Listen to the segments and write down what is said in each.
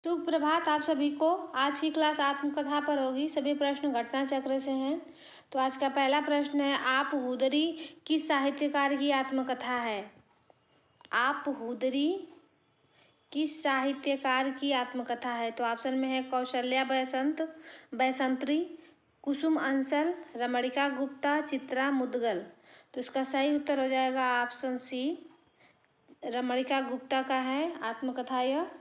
तो प्रभात आप सभी को। आज की क्लास आत्मकथा पर होगी। सभी प्रश्न घटना चक्र से हैं। तो आज का पहला प्रश्न है, आप हुदरी किस साहित्यकार की आत्मकथा है? आप हुदरी किस साहित्यकार की आत्मकथा है? तो ऑप्शन में है कौशल्या बैसंत्री, कुसुम अंसल, रमणिका गुप्ता, चित्रा मुदगल। तो इसका सही उत्तर हो जाएगा ऑप्शन सी, रमणिका गुप्ता का है आत्मकथा यह।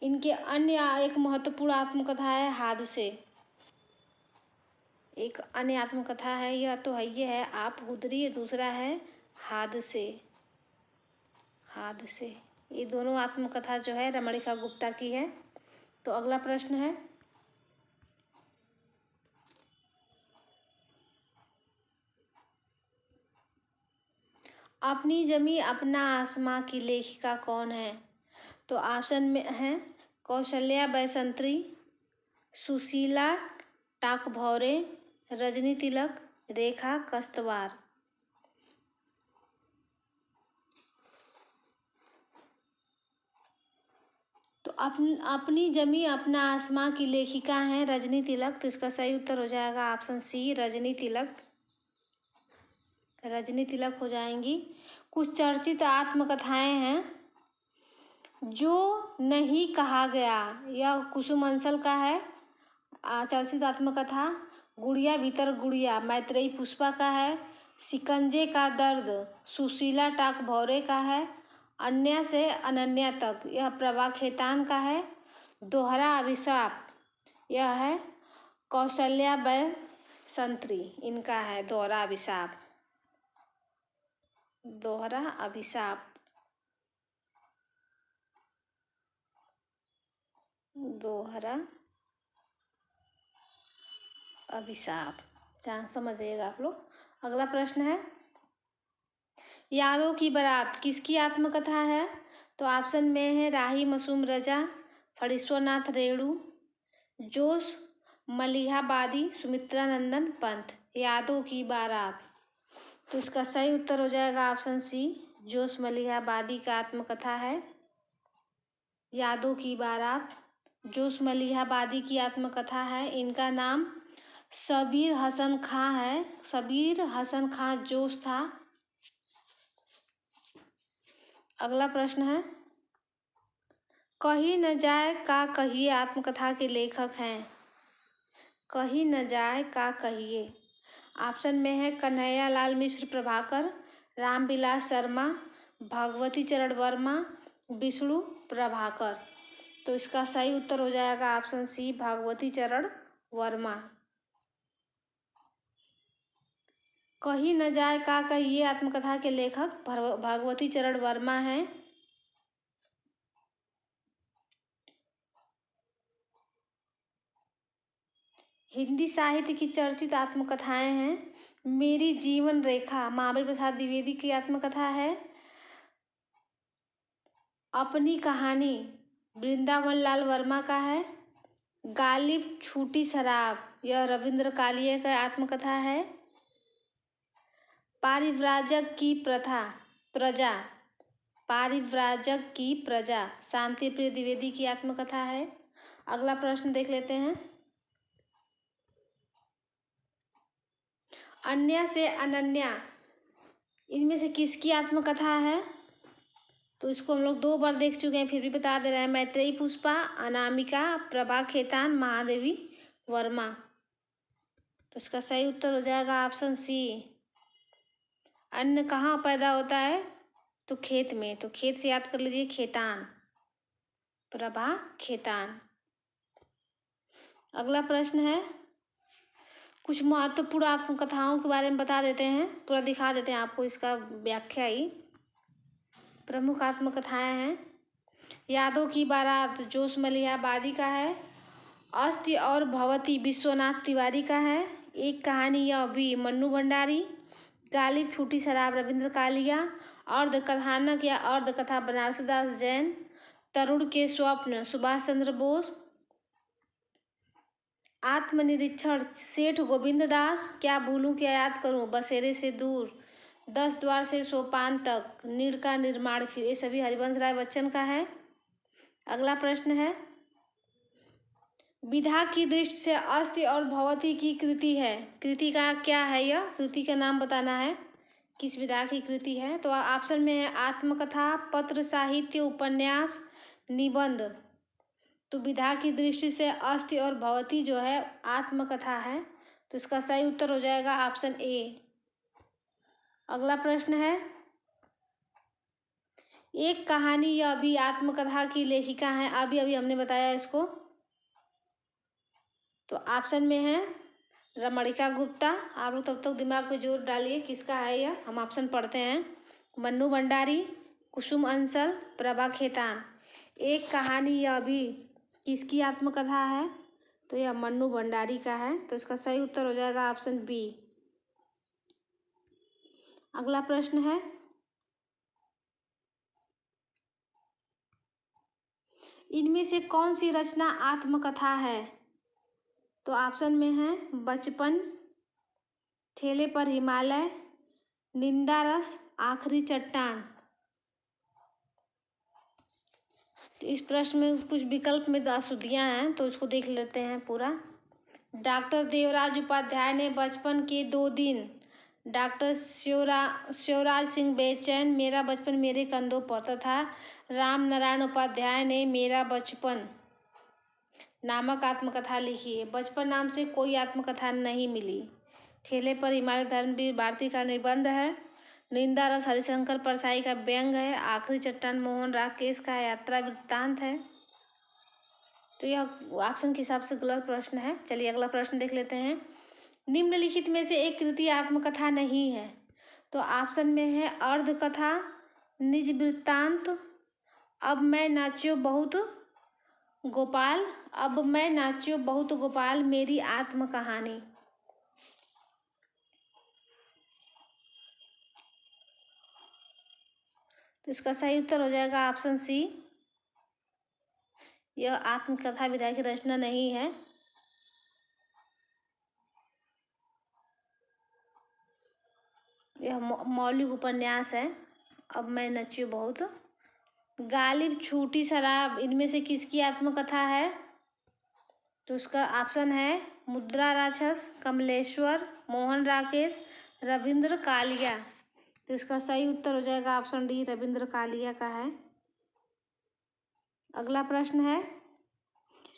इनके अन्य एक महत्वपूर्ण आत्मकथा है हादसे। एक अन्य आत्मकथा है यह, तो है ये है आप हुदरी, दूसरा है हादसे। हादसे, ये दोनों आत्मकथा जो है रमणिका गुप्ता की है। तो अगला प्रश्न है, अपनी जमी अपना आसमां की लेखिका कौन है? तो ऑप्शन में है कौशल्या बैसंत्री, सुशीला टाकभौरे, रजनी तिलक, रेखा कस्तवार। तो अपनी जमी अपना आसमां की लेखिका हैं रजनी तिलक। तो इसका सही उत्तर हो जाएगा ऑप्शन सी, रजनी तिलक। रजनी तिलक हो जाएंगी। कुछ चर्चित आत्मकथाएं हैं, जो नहीं कहा गया, यह कुसुम अंसल का है चर्चित आत्मकथा। गुड़िया भीतर गुड़िया मैत्रेयी पुष्पा का है। शिकंजे का दर्द सुशीला टाकभौरे का है। अन्य से अनन्या तक यह प्रभा खेतान का है। दोहरा अभिशाप यह है कौशल्या बैसंत्री, इनका है दोहरा अभिशाप। दोहरा अभिशाप, दोहरा अभिशाप, जान समझिएगा आप लोग। अगला प्रश्न है, यादों की बारात किसकी आत्मकथा है? तो ऑप्शन में है राही मासूम रजा, फणीश्वरनाथ रेणु, जोश मलिहाबादी, सुमित्रा नंदन पंत। यादों की बारात, तो इसका सही उत्तर हो जाएगा ऑप्शन सी, जोश मलिहाबादी का आत्मकथा है यादों की बारात। जोश मलिहाबादी की आत्मकथा है। इनका नाम शबीर हसन खां है। शबीर हसन खां जोश था। अगला प्रश्न है, कहीं न जाए का कहिए आत्मकथा के लेखक हैं? कहीं न जाए का कहिए, ऑप्शन में है कन्हैया लाल मिश्र प्रभाकर, रामविलास शर्मा, भगवती चरण वर्मा, विष्णु प्रभाकर। तो इसका सही उत्तर हो जाएगा ऑप्शन सी, भगवती चरण वर्मा। कहीं न जाए का कहिए आत्मकथा के लेखक भगवती चरण वर्मा हैं। हिंदी साहित्य की चर्चित आत्मकथाएं हैं, मेरी जीवन रेखा महाबली प्रसाद द्विवेदी की आत्मकथा है। अपनी कहानी वृंदावन लाल वर्मा का है। गालिब छूटी शराब यह रविंद्र कालिया का आत्मकथा है। पारिव्राजक की प्रजा, पारिव्राजक की प्रजा शांति प्रिय द्विवेदी की आत्मकथा है। अगला प्रश्न देख लेते हैं, अन्य से अनन्या इनमें से किसकी आत्मकथा है? तो इसको हम लोग 2 बार देख चुके हैं, फिर भी बता दे रहे हैं। मैत्रेयी पुष्पा, अनामिका, प्रभा खेतान, महादेवी वर्मा। तो इसका सही उत्तर हो जाएगा ऑप्शन सी। अन्न कहाँ पैदा होता है? तो खेत में। तो खेत से याद कर लीजिए, खेतान, प्रभा खेतान। अगला प्रश्न है, कुछ महत्वपूर्ण आत्मकथाओं के बारे में बता देते हैं, पूरा दिखा देते हैं आपको, इसका व्याख्या ही। प्रमुख आत्मकथाएं हैं, यादों की बारात जोश मलिहाबादी का है। अस्ति और भवती विश्वनाथ तिवारी का है। एक कहानी यह भी मन्नू भंडारी। गालिब छूटी शराब रविंद्र कालिया। अर्ध कथानक या अर्ध कथा बनारसी दास जैन। तरुण के स्वप्न सुभाष चंद्र बोस। आत्मनिरीक्षण सेठ गोविंद दास। क्या भूलूं क्या याद करूं बसेरे से दूर। 10 द्वार से सोपान तक, नीड़ का निर्माण फिर, ये सभी हरिवंश राय बच्चन का है। अगला प्रश्न है, विधा की दृष्टि से अस्ति और भवति की कृति है। कृति का क्या है? यह कृति का नाम बताना है, किस विधा की कृति है। तो ऑप्शन में है आत्मकथा, पत्र साहित्य, उपन्यास, निबंध। तो विधा की दृष्टि से अस्ति और भवति जो है आत्मकथा है, तो इसका सही उत्तर हो जाएगा ऑप्शन ए। अगला प्रश्न है, एक कहानी यह भी आत्मकथा की लेखिका है। अभी अभी हमने बताया इसको। तो ऑप्शन में है रमणिका गुप्ता। आप लोग तब तक दिमाग पे जोर डालिए किसका है यह। हम ऑप्शन पढ़ते हैं, मन्नू भंडारी, कुसुम अंसल, प्रभा खेतान। एक कहानी यह भी किसकी आत्मकथा है? तो यह मन्नू भंडारी का है। तो इसका सही उत्तर हो जाएगा ऑप्शन बी। अगला प्रश्न है, इनमें से कौन सी रचना आत्मकथा है? तो ऑप्शन में है बचपन, ठेले पर हिमालय, निंदा रस, आखिरी चट्टान। तो इस प्रश्न में कुछ विकल्प में अशुद्धियां हैं, तो उसको देख लेते हैं पूरा। डॉक्टर देवराज उपाध्याय ने बचपन के 2 दिन, डॉक्टर शिवराज सिंह बेचैन मेरा बचपन मेरे कंधों पर, तथा राम नारायण उपाध्याय ने मेरा बचपन नामक आत्मकथा लिखी है। बचपन नाम से कोई आत्मकथा नहीं मिली। ठेले पर हिमालय धर्मवीर भारती का निबंध है। निंदा रस हरिशंकर परसाई का व्यंग है। आखिरी चट्टान मोहन राकेश का यात्रा वृत्तांत है। तो यह ऑप्शन के हिसाब से गलत प्रश्न है। चलिए अगला प्रश्न देख लेते हैं। निम्नलिखित में से एक कृति आत्मकथा नहीं है। तो ऑप्शन में है अर्धकथा, निज वृत्तांत, अब मैं नाच्यो बहुत गोपाल, अब मैं नाच्यो बहुत गोपाल, मेरी आत्म कहानी। तो इसका सही उत्तर हो जाएगा ऑप्शन सी। यह आत्मकथा विधा की रचना नहीं है। यह मौलिक उपन्यास है, अब मैं नच्यो बहुत। गालिब, छूटी शराब, इनमें से किसकी आत्मकथा है? तो उसका ऑप्शन है मुद्रा राक्षस, कमलेश्वर, मोहन राकेश, रविंद्र कालिया। तो इसका सही उत्तर हो जाएगा ऑप्शन डी, रविंद्र कालिया का है। अगला प्रश्न है,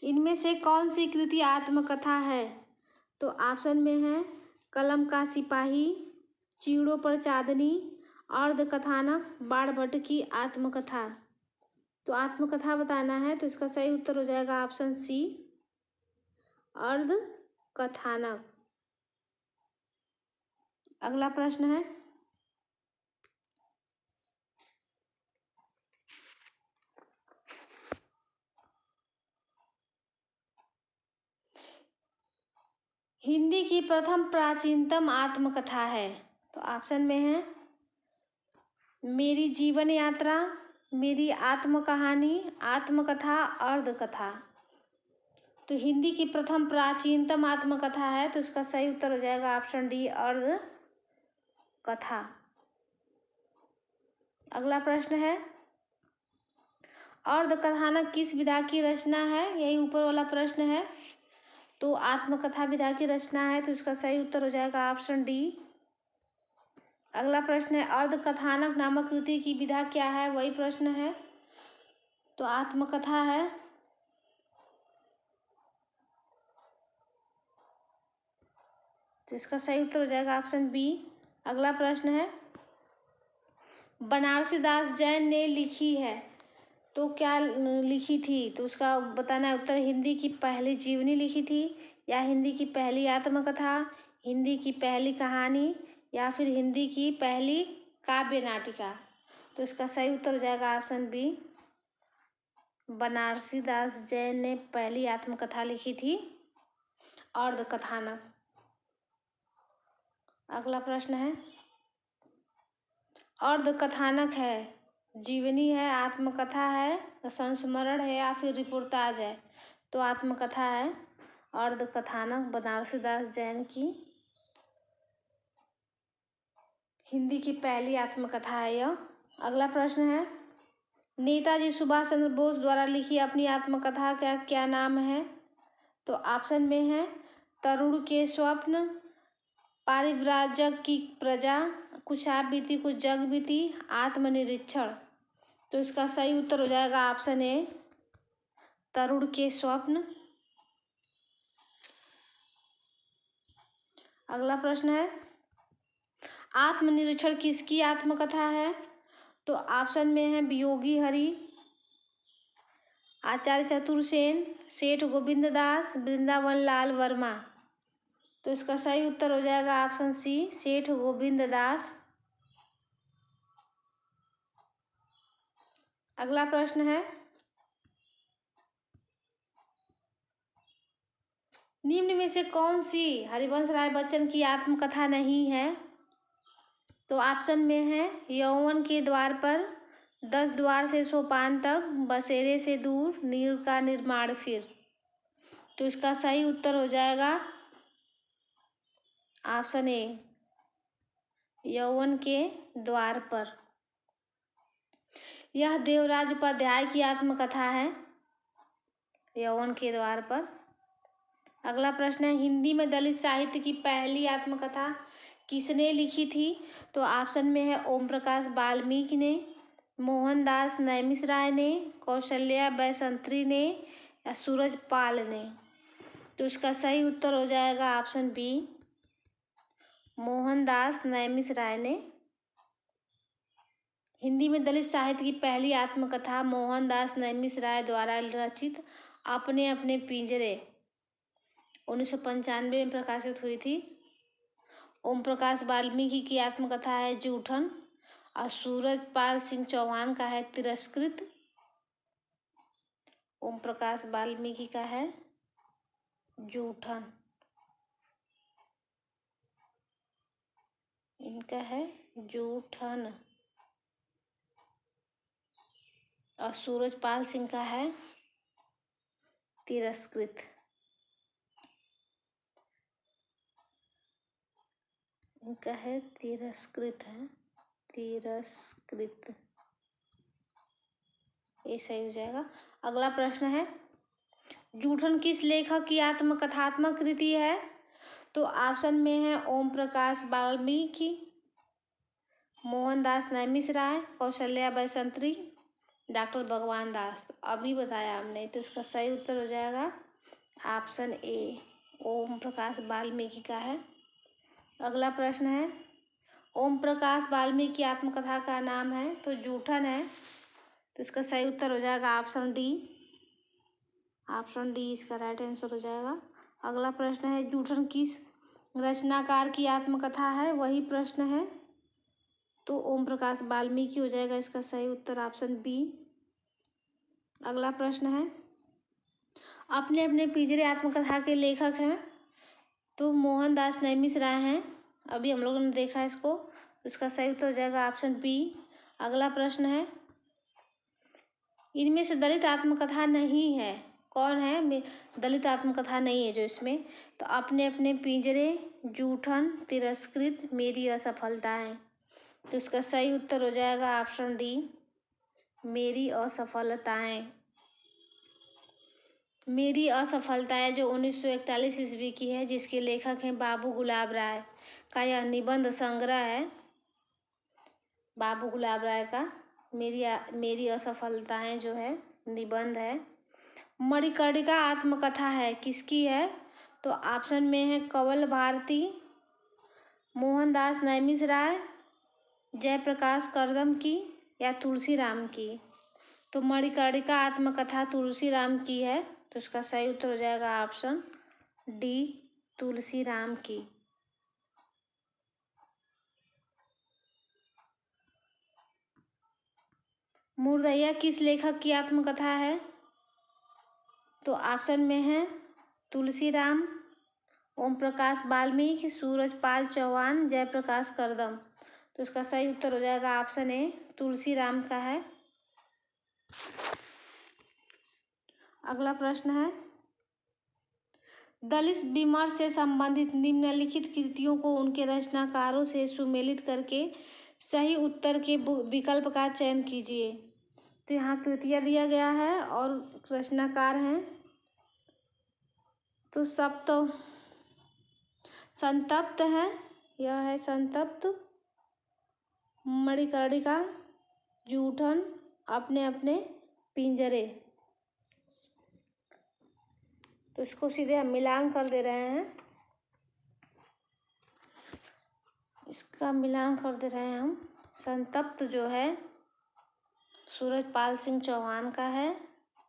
इनमें से कौन सी कृति आत्मकथा है? तो ऑप्शन में है कलम का सिपाही, चीड़ों पर चांदनी, अर्धकथानक, बाणभट्ट की आत्मकथा। तो आत्मकथा बताना है, तो इसका सही उत्तर हो जाएगा ऑप्शन सी, अर्धकथानक। अगला प्रश्न है, हिंदी की प्रथम प्राचीनतम आत्मकथा है। तो ऑप्शन में है मेरी जीवन यात्रा, मेरी आत्म कहानी, आत्मकथा, अर्धकथा। तो हिंदी की प्रथम प्राचीनतम आत्मकथा है, तो इसका सही उत्तर हो जाएगा ऑप्शन डी, अर्धकथा। अगला प्रश्न है, अर्धकथानक किस विधा की रचना है? यही ऊपर वाला प्रश्न है। तो आत्मकथा विधा की रचना है, तो इसका सही उत्तर हो जाएगा ऑप्शन डी। अगला प्रश्न है, अर्धकथानक नामक कृति की विधा क्या है? वही प्रश्न है। तो आत्मकथा है। तो इसका सही उत्तर हो जाएगा ऑप्शन बी। अगला प्रश्न है, बनारसी दास जैन ने लिखी है, तो क्या लिखी थी? तो उसका बताना है उत्तर। हिंदी की पहली जीवनी लिखी थी, या हिंदी की पहली आत्मकथा, हिंदी की पहली कहानी, या फिर हिंदी की पहली काव्य नाटिका। तो इसका सही उत्तर हो जाएगा ऑप्शन बी, बनारसी दास जैन ने पहली आत्मकथा लिखी थी, अर्धकथानक। अगला प्रश्न है, अर्धकथानक है, जीवनी है, आत्मकथा है, संस्मरण है, या फिर रिपोर्टाज है? तो आत्मकथा है। अर्धकथानक बनारसी दास जैन की हिंदी की पहली आत्मकथा है यह। अगला प्रश्न है, नेताजी सुभाष चंद्र बोस द्वारा लिखी अपनी आत्मकथा का क्या नाम है? तो ऑप्शन में है तरुण के स्वप्न, परिव्राजक की प्रजा, कुछ आप बीती कुछ जग बीती, आत्मनिरीक्षण। तो इसका सही उत्तर हो जाएगा ऑप्शन ए, तरुण के स्वप्न। अगला प्रश्न है, आत्मनिरीक्षण किसकी आत्मकथा है? तो ऑप्शन में है वियोगी हरि, आचार्य चतुरसेन, सेठ गोविंद दास, वृंदावन लाल वर्मा। तो इसका सही उत्तर हो जाएगा ऑप्शन सी, सेठ गोविंद दास। अगला प्रश्न है, निम्न में से कौन सी हरिवंश राय बच्चन की आत्मकथा नहीं है? तो ऑप्शन में है यौवन के द्वार पर, 10 द्वार से सोपान तक, बसेरे से दूर, नीर का निर्माण फिर। तो इसका सही उत्तर हो जाएगा ऑप्शन ए, यौवन के द्वार पर। यह देवराज उपाध्याय की आत्मकथा है, यौवन के द्वार पर। अगला प्रश्न है, हिंदी में दलित साहित्य की पहली आत्मकथा किसने लिखी थी? तो ऑप्शन में है ओम प्रकाश वाल्मीकि ने, मोहनदास नैमिष ने, कौशल्या बैसंत्री ने, या सूरजपाल ने। तो इसका सही उत्तर हो जाएगा ऑप्शन बी, मोहनदास नैमिष ने। हिंदी में दलित साहित्य की पहली आत्मकथा मोहनदास नैमिष द्वारा रचित अपने अपने पिंजरे 1995 में प्रकाशित हुई थी। ओम प्रकाश वाल्मीकि की आत्मकथा है जूठन, और सूरजपाल सिंह चौहान का है तिरस्कृत। ओम प्रकाश वाल्मीकि का है जूठन, इनका है जूठन, और सूरजपाल सिंह का है तिरस्कृत। इनका है तिरस्कृत, है तिरस्कृत, ये सही हो जाएगा। अगला प्रश्न है, जूठन किस लेखक की आत्मकथात्मक कृति है? तो ऑप्शन में है ओम प्रकाश वाल्मीकि, मोहनदास नैमिष राय, कौशल्या बैसंत्री, डॉक्टर भगवान दास। अभी बताया हमने, तो इसका सही उत्तर हो जाएगा ऑप्शन ए, ओम प्रकाश वाल्मीकि का है। अगला प्रश्न है, ओम प्रकाश वाल्मीकि की आत्मकथा का नाम है तो जूठन है, तो इसका सही उत्तर हो जाएगा ऑप्शन डी, ऑप्शन डी इसका राइट आंसर हो जाएगा। अगला प्रश्न है, जूठन किस रचनाकार की आत्मकथा है? वही प्रश्न है, तो ओम प्रकाश वाल्मीकि हो जाएगा इसका सही उत्तर ऑप्शन बी। अगला प्रश्न है, अपने अपने पिंजरे आत्मकथा के लेखक हैं? तो मोहनदास नैमिष राय हैं, अभी हम लोगों ने देखा इसको, तो इसका सही उत्तर हो जाएगा ऑप्शन बी। अगला प्रश्न है, इनमें से दलित आत्मकथा नहीं है, कौन है दलित आत्मकथा नहीं है जो इसमें? तो अपने अपने पिंजरे, जूठन, तिरस्कृत, मेरी असफलताएं। तो इसका सही उत्तर हो जाएगा ऑप्शन डी, मेरी असफलताएं। मेरी असफलताएं जो 1941 ईस्वी की है, जिसके लेखक हैं बाबू गुलाब राय का यह निबंध संग्रह है, बाबू गुलाब राय का मेरी असफलताएं जो है निबंध है। मणिकर्णिका आत्मकथा है किसकी है? तो ऑप्शन में है कंवल भारती, मोहनदास नैमिष राय, जयप्रकाश करदम की, या तुलसीराम की। तो मणिकर्णिका आत्मकथा तुलसीराम की है, तो इसका सही उत्तर हो जाएगा ऑप्शन डी, तुलसीराम की। मुर्दैया किस लेखक की आत्मकथा है? तो ऑप्शन में है तुलसीराम, ओम प्रकाश वाल्मीकि, सूरजपाल चौहान, जयप्रकाश करदम। तो इसका सही उत्तर हो जाएगा ऑप्शन ए, तुलसीराम का है। अगला प्रश्न है, दलित विमर्श से संबंधित निम्नलिखित कृतियों को उनके रचनाकारों से सुमेलित करके सही उत्तर के विकल्प का चयन कीजिए। तो यहाँ कृतियाँ दिया गया है और रचनाकार हैं। तो सप्त संतप्त है, यह है संतप्त। मणिकर्णिका, जूठन, अपने अपने पिंजरे। तो इसको सीधे हम मिलान कर दे रहे हैं, इसका मिलान कर दे रहे हैं हम। संतप्त जो है सूरजपाल सिंह चौहान का है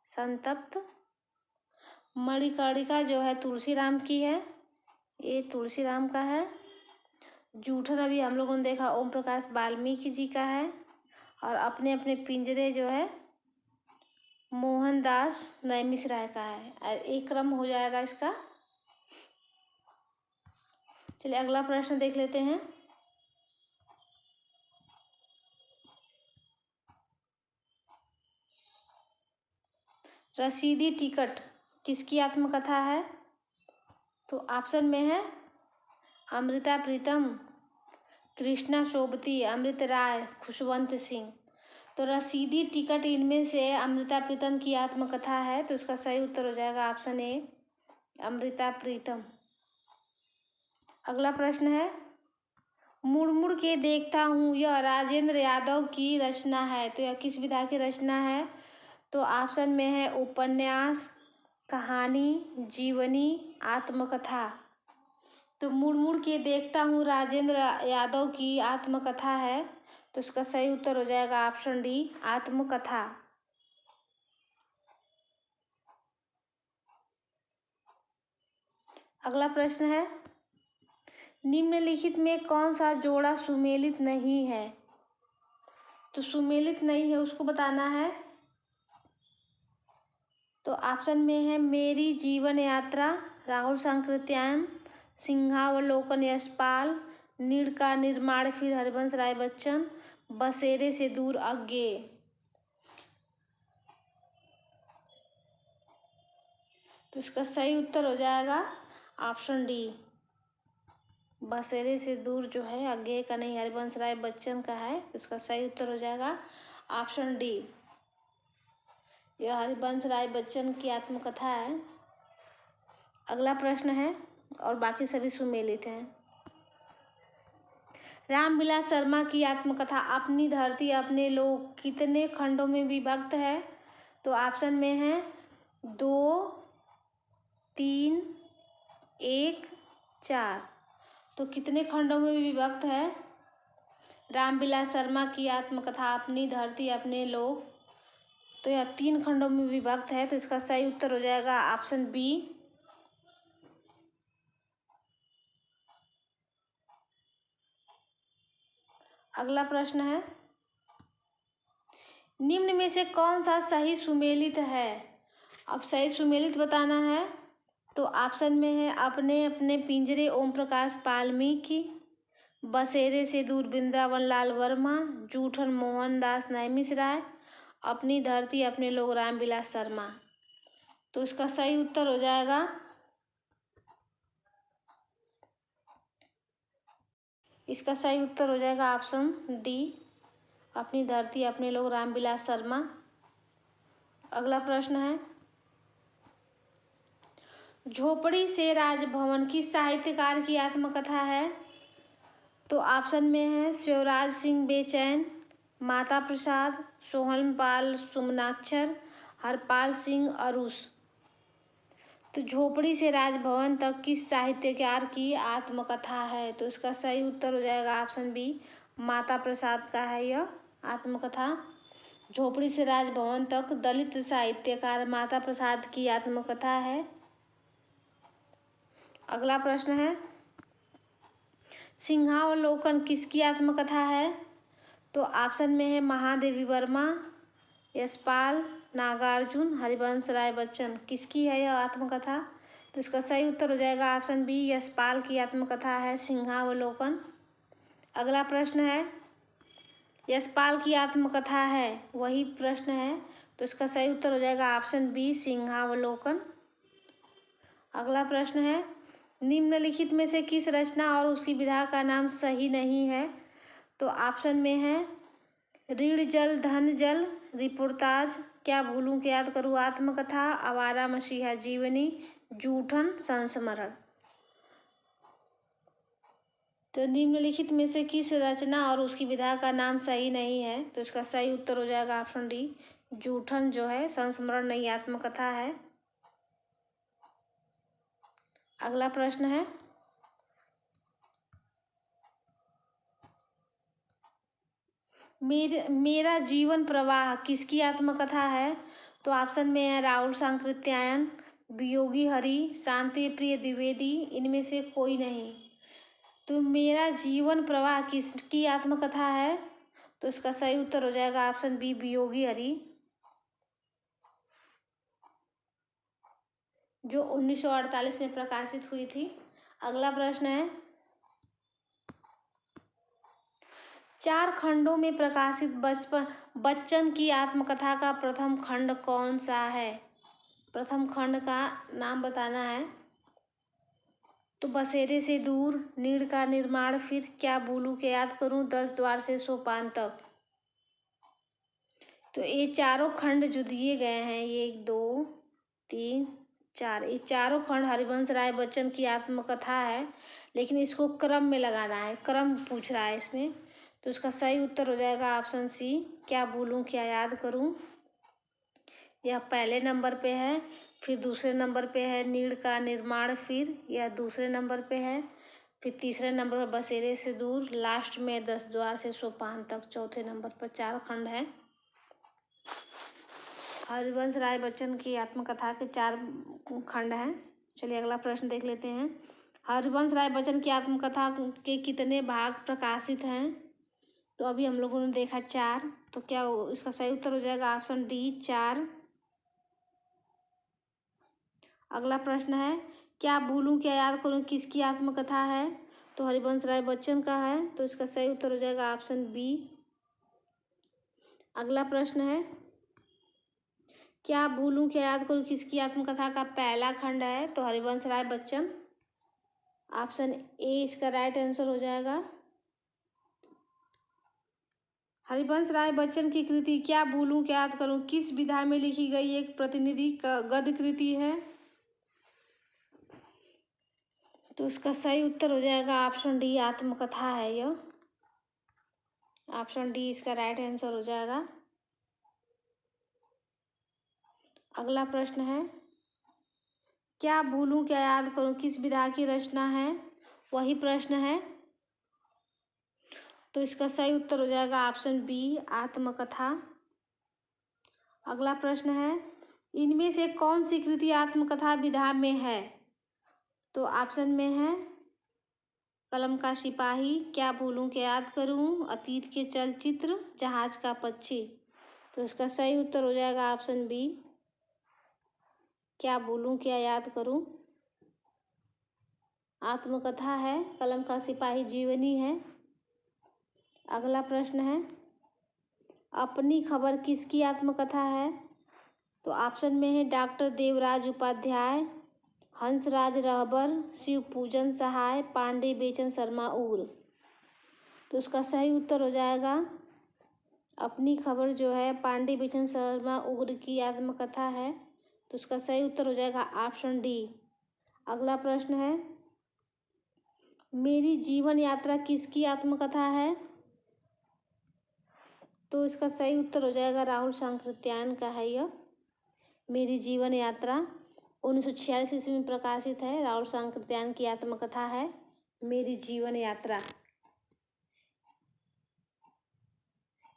संतप्त। मणिकर्णिका जो है तुलसीराम की है, ये तुलसीराम का है। जूठन अभी हम लोगों ने देखा ओम प्रकाश वाल्मीकि जी का है। और अपने अपने पिंजरे जो है मोहनदास नैमिषारण्य का है। एक क्रम हो जाएगा इसका। चलिए अगला प्रश्न देख लेते हैं। रसीदी टिकट किसकी आत्मकथा है? तो ऑप्शन में है अमृता प्रीतम, कृष्णा शोभती, अमृत राय, खुशवंत सिंह। तो रसीदी टिकट इनमें से अमृता प्रीतम की आत्मकथा है। तो इसका सही उत्तर हो जाएगा ऑप्शन ए, अमृता प्रीतम। अगला प्रश्न है, मुड़ मुड़ के देखता हूँ, यह राजेंद्र यादव की रचना है। तो यह किस विधा की रचना है? तो ऑप्शन में है उपन्यास, कहानी, जीवनी, आत्मकथा। तो मुड़ मुड़ के देखता हूँ राजेंद्र यादव की आत्मकथा है। तो इसका सही उत्तर हो जाएगा ऑप्शन डी, आत्मकथा। अगला प्रश्न है, निम्नलिखित में कौन सा जोड़ा सुमेलित नहीं है? तो सुमेलित नहीं है उसको बताना है। तो ऑप्शन में है मेरी जीवन यात्रा, राहुल सांकृत्यायन, सिंहावलोकन यशपाल, नीड़ का निर्माण फिर हरिवंश राय बच्चन, बसेरे से दूर अज्ञेय। तो इसका सही उत्तर हो जाएगा ऑप्शन डी, बसेरे से दूर जो है अज्ञेय का नहीं, हरिवंश राय बच्चन का है। तो इसका सही उत्तर हो जाएगा ऑप्शन डी, यह हरिवंश राय बच्चन की आत्मकथा है। अगला प्रश्न है और बाकी सभी सुमेलित हैं। रामविलास शर्मा की आत्मकथा अपनी धरती अपने लोग कितने खंडों में विभक्त है? तो ऑप्शन में है 2, 3, 1, 4। तो कितने खंडों में विभक्त है रामविलास शर्मा की आत्मकथा अपनी धरती अपने लोग? तो यह 3 खंडों में विभक्त है। तो इसका सही उत्तर हो जाएगा ऑप्शन बी। अगला प्रश्न है, निम्न में से कौन सा सही सुमेलित है? अब सही सुमेलित बताना है। तो ऑप्शन में है अपने अपने पिंजरे ओम प्रकाश वाल्मीकि, बसेरे से दूर वृंदावन लाल वर्मा, जूठन मोहनदास नैमिषारण्य, अपनी धरती अपने लोग रामविलास शर्मा। तो इसका सही उत्तर हो जाएगा इसका सही उत्तर हो जाएगा ऑप्शन डी, अपनी धरती अपने लोग रामविलास शर्मा। अगला प्रश्न है, झोपड़ी से राजभवन किस साहित्यकार की आत्मकथा है? तो ऑप्शन में है शिवराज सिंह बेचैन, माता प्रसाद, सोहनपाल सुमनाक्षर, हरपाल सिंह अरुष। तो झोपड़ी से राजभवन तक किस साहित्यकार की आत्मकथा है? तो इसका सही उत्तर हो जाएगा ऑप्शन बी, माता प्रसाद का है यह आत्मकथा। झोपड़ी से राजभवन तक दलित साहित्यकार माता प्रसाद की आत्मकथा है। अगला प्रश्न है, सिंहावलोकन किसकी आत्मकथा है? तो ऑप्शन में है महादेवी वर्मा, यशपाल, नागार्जुन, हरिवंश राय बच्चन। किसकी है यह आत्मकथा? तो इसका सही उत्तर हो जाएगा ऑप्शन बी, यशपाल की आत्मकथा है सिंहावलोकन। अगला प्रश्न है, यशपाल की आत्मकथा है वही प्रश्न है। तो इसका सही उत्तर हो जाएगा ऑप्शन बी, सिंहावलोकन। अगला प्रश्न है, निम्नलिखित में से किस रचना और उसकी विधा का नाम सही नहीं है? तो ऑप्शन में है ऋण जल धन जल, रिपोर्टाज, क्या भूलूं क्या याद करूं, आत्मकथा, आवारा मसीहा जीवनी, जूठन, संस्मरण। तो निम्नलिखित में से किस रचना और उसकी विधा का नाम सही नहीं है? तो इसका सही उत्तर हो जाएगा ऑप्शन डी, जूठन जो है, संस्मरण नहीं आत्मकथा है। अगला प्रश्न है, मेरा जीवन प्रवाह किसकी आत्मकथा है? तो ऑप्शन में है राहुल सांकृत्यायन, वियोगी हरि, शांति प्रिय द्विवेदी, इनमें से कोई नहीं। तो मेरा जीवन प्रवाह किसकी आत्मकथा है? तो इसका सही उत्तर हो जाएगा ऑप्शन बी, वियोगी हरि, जो 1948 में प्रकाशित हुई थी। अगला प्रश्न है, 4 खंडों में प्रकाशित बच्चन की आत्मकथा का प्रथम खंड कौन सा है? प्रथम खंड का नाम बताना है। तो बसेरे से दूर, नीड़ का निर्माण, फिर क्या भूलूं क्या याद करूं, 10 द्वार से सोपान तक। तो ये चारों खंड जो दिए गए हैं, ये 1 2 3 4, ये चारों खंड हरिवंश राय बच्चन की आत्मकथा है, लेकिन इसको क्रम में लगाना है, क्रम पूछ रहा है इसमें। तो इसका सही उत्तर हो जाएगा ऑप्शन सी, क्या भूलूं क्या याद करूं। यह पहले नंबर पे है, फिर दूसरे नंबर पे है नीड़ का निर्माण, फिर यह दूसरे नंबर पे है, फिर तीसरे नंबर पर बसेरे से दूर, लास्ट में 10 द्वार से सोपान तक चौथे नंबर पर। 4 खंड है हरिवंश राय बच्चन की आत्मकथा के, 4 खंड हैं। चलिए अगला प्रश्न देख लेते हैं, हरिवंश राय बच्चन की आत्मकथा के कितने भाग प्रकाशित हैं? तो अभी हम लोगों ने देखा 4, तो क्या इसका सही उत्तर हो जाएगा ऑप्शन डी, 4। अगला प्रश्न है, क्या भूलूं क्या याद करूं किसकी आत्मकथा है? तो हरिवंश राय बच्चन का है, तो इसका सही उत्तर हो जाएगा ऑप्शन बी। अगला प्रश्न है, क्या भूलूं क्या याद करूं किसकी आत्मकथा का पहला खंड है? तो हरिवंश राय बच्चन, ऑप्शन ए इसका राइट आंसर हो जाएगा। हरिवंश राय बच्चन की कृति क्या भूलूं क्या याद करूं किस विधा में लिखी गई एक प्रतिनिधि गद्य कृति है? तो इसका सही उत्तर हो जाएगा ऑप्शन डी, आत्मकथा है यह। ऑप्शन डी इसका राइट आंसर हो जाएगा। अगला प्रश्न है, क्या भूलूं क्या याद करूं किस विधा की रचना है? वही प्रश्न है, तो इसका सही उत्तर हो जाएगा ऑप्शन बी, आत्मकथा। अगला प्रश्न है, इनमें से कौन सी कृति आत्मकथा विधा में है? तो ऑप्शन में है कलम का सिपाही, क्या भूलूं क्या याद करूं, अतीत के चलचित्र, जहाज का पक्षी। तो इसका सही उत्तर हो जाएगा ऑप्शन बी, क्या भूलूं क्या याद करूं। आत्मकथा है, कलम का सिपाही जीवनी है। अगला प्रश्न है, अपनी खबर किसकी आत्मकथा है? तो ऑप्शन में है डॉक्टर देवराज उपाध्याय, हंसराज रहबर, शिव पूजन सहाय, पांडे बेचन शर्मा उग्र। तो उसका सही उत्तर हो जाएगा अपनी खबर जो है पांडे बेचन शर्मा उग्र की आत्मकथा है, तो उसका सही उत्तर हो जाएगा ऑप्शन डी। अगला प्रश्न है, मेरी जीवन यात्रा किसकी आत्मकथा है? तो इसका सही उत्तर हो जाएगा राहुल सांकृत्यायन का है यह। मेरी जीवन यात्रा 1946 ईस्वी में प्रकाशित है, राहुल सांकृत्यायन की आत्मकथा है मेरी जीवन यात्रा।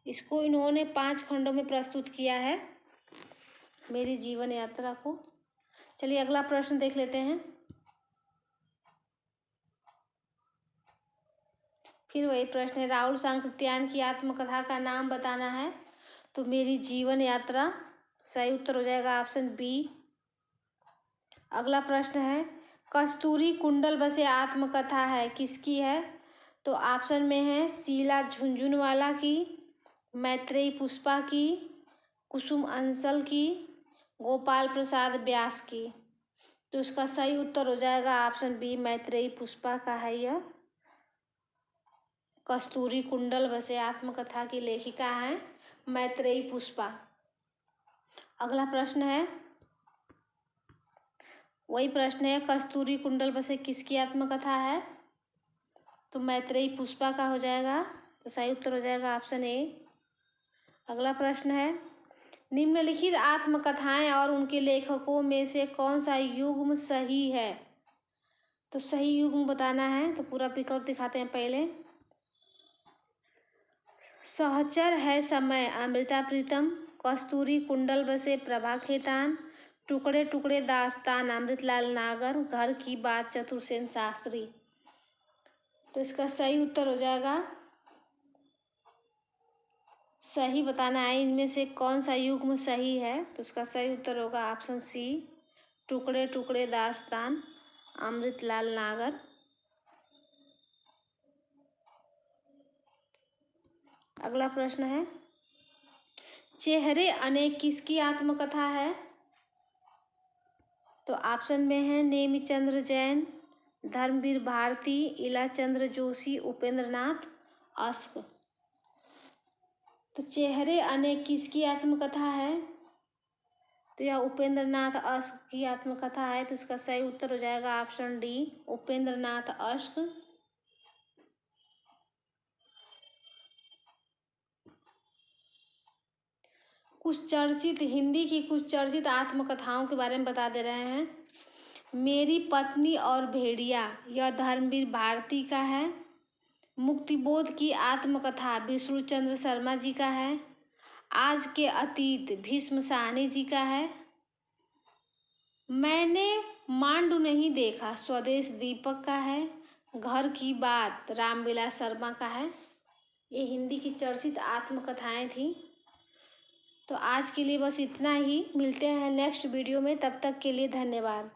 इसको इन्होंने 5 खंडों में प्रस्तुत किया है, मेरी जीवन यात्रा को। चलिए अगला प्रश्न देख लेते हैं, फिर वही प्रश्न है, राहुल सांकृत्यायन की आत्मकथा का नाम बताना है। तो मेरी जीवन यात्रा, सही उत्तर हो जाएगा ऑप्शन बी। अगला प्रश्न है, कस्तूरी कुंडल बसे आत्मकथा है किसकी है? तो ऑप्शन में है शीला झुनझुनवाला की, मैत्रेयी पुष्पा की, कुसुम अंसल की, गोपाल प्रसाद व्यास की। तो इसका सही उत्तर हो जाएगा ऑप्शन बी, मैत्रेयी पुष्पा का है यह। कस्तूरी कुंडल बसे आत्मकथा की लेखिका हैं मैत्रेयी पुष्पा। अगला प्रश्न है, वही प्रश्न है, कस्तूरी कुंडल बसे किसकी आत्मकथा है? तो मैत्रेयी पुष्पा का हो जाएगा। तो सही उत्तर हो जाएगा ऑप्शन ए। अगला प्रश्न है, निम्नलिखित आत्मकथाएं और उनके लेखकों में से कौन सा युग्म सही है? तो सही युग्म बताना है। तो पूरा विकल्प दिखाते हैं पहले। सहचर है समय अमृता प्रीतम, कस्तूरी कुंडल बसे प्रभा खेतान, टुकड़े टुकड़े दास्तान अमृतलाल नागर, घर की बात चतुरसेन शास्त्री। तो इसका सही उत्तर हो जाएगा, सही बताना है इनमें से कौन सा युग्म सही है। तो उसका सही उत्तर होगा ऑप्शन सी, टुकड़े टुकड़े दास्तान अमृतलाल नागर। अगला प्रश्न है, चेहरे अनेक किसकी आत्मकथा है? तो ऑप्शन में है नेमिचंद्र जैन, धर्मवीर भारती, इलाचंद्र जोशी, उपेंद्र नाथ अश्क। तो चेहरे अनेक किसकी आत्मकथा है? तो यह उपेंद्र नाथ अश्क की आत्मकथा है। तो उसका सही उत्तर हो जाएगा ऑप्शन डी, उपेंद्र नाथ अश्क। हिंदी की कुछ चर्चित आत्मकथाओं के बारे में बता दे रहे हैं। मेरी पत्नी और भेड़िया, यह धर्मवीर भारती का है। मुक्तिबोध की आत्मकथा विष्णुचंद्र शर्मा जी का है। आज के अतीत भीष्म साहनी जी का है। मैंने मांडू नहीं देखा स्वदेश दीपक का है। घर की बात रामविलास शर्मा का है। ये हिंदी की चर्चित आत्मकथाएं थी। तो आज के लिए बस इतना ही। मिलते हैं नेक्स्ट वीडियो में, तब तक के लिए धन्यवाद।